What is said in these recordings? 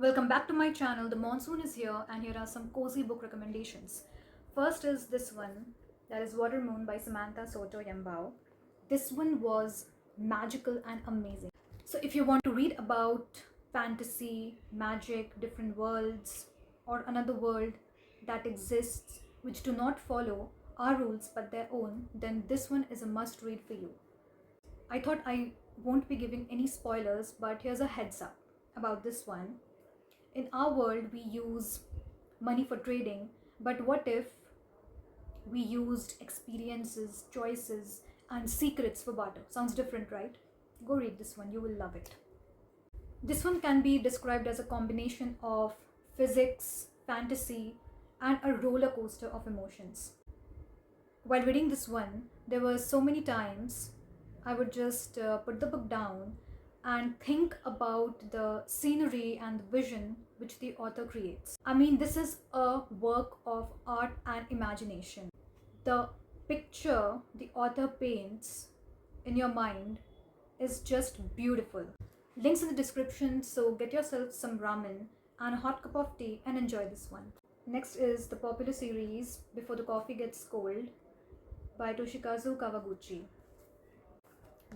Welcome back to my channel. The monsoon is here and here are some cozy book recommendations. First is this one, that is Water Moon by Samanta, sotto, yambao. This one was magical and amazing. So if you want to read about fantasy, magic, different worlds, or another world that exists which do not follow our rules but their own, then this one is a must read for you. I thought I won't be giving any spoilers, but here's a heads up about this one. In our world, we use money for trading, but what if we used experiences, choices, and secrets for barter? Sounds different, right? Go read this one, you will love it. This one can be described as a combination of physics, fantasy, and a roller coaster of emotions. While reading this one, there were so many times I would just put the book down and think about the scenery and the vision which the author creates. I mean, this is a work of art and imagination. The picture the author paints in your mind is just beautiful. Links in the description, so get yourself some ramen and a hot cup of tea and enjoy this one. Next is the popular series Before the Coffee Gets Cold by Toshikazu Kawaguchi.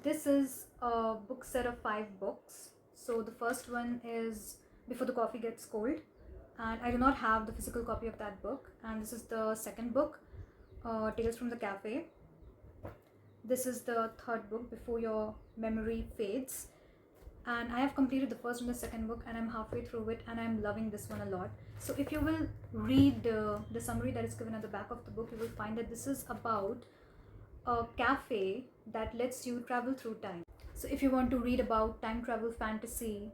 This is a book set of 5 books. So the first one is Before the Coffee Gets Cold, and I do not have the physical copy of that book. And this is the second book, Tales from the Cafe. This is the third book, Before Your Memory Fades. And I have completed the first and the second book and I'm halfway through it and I'm loving this one a lot. So if you will read the summary that is given at the back of the book, you will find that this is about a cafe that lets you travel through time. So if you want to read about time travel fantasy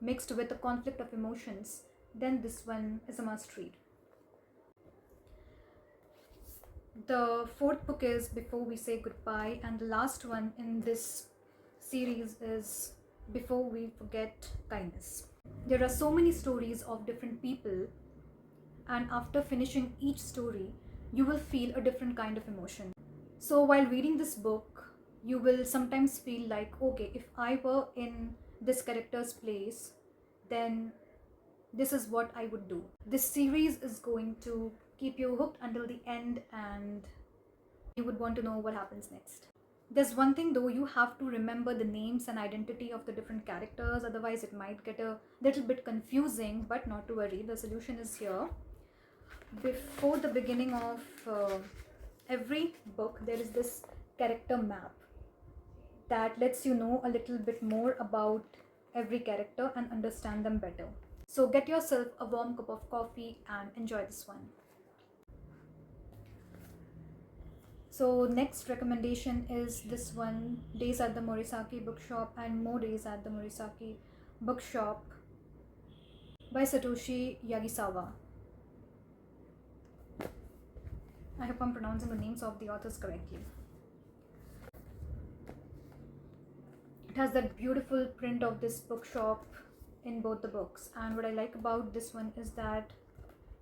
mixed with a conflict of emotions, then this one is a must read. The fourth book is Before We Say Goodbye, and the last one in this series is Before We Forget Kindness. There are so many stories of different people, and after finishing each story, you will feel a different kind of emotion. So while reading this book, you will sometimes feel like, okay, if I were in this character's place, then this is what I would do. This series is going to keep you hooked until the end and you would want to know what happens next. There's one thing though, you have to remember the names and identity of the different characters, otherwise it might get a little bit confusing, but not to worry, the solution is here. Before the beginning of every book, there is this character map that lets you know a little bit more about every character and understand them better. So get yourself a warm cup of coffee and enjoy this one. So next recommendation is this one, Days at the Morisaki Bookshop and More Days at the Morisaki Bookshop by Satoshi Yagisawa. I hope I'm pronouncing the names of the authors correctly. It has that beautiful print of this bookshop in both the books, and what I like about this one is that,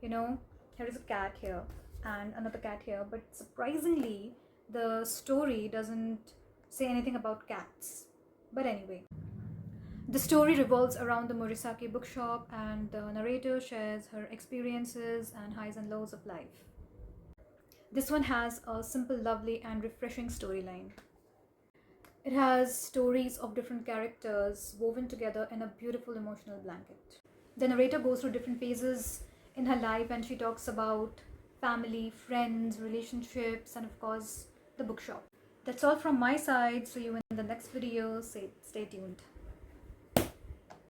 you know, here is a cat here and another cat here, but surprisingly the story doesn't say anything about cats. But anyway, the story revolves around the Morisaki bookshop and the narrator shares her experiences and highs and lows of life. This one has a simple, lovely and refreshing storyline. It has stories of different characters woven together in a beautiful emotional blanket. The narrator goes through different phases in her life and she talks about family, friends, relationships, and of course the bookshop. That's all from my side. See you in the next video. Stay tuned.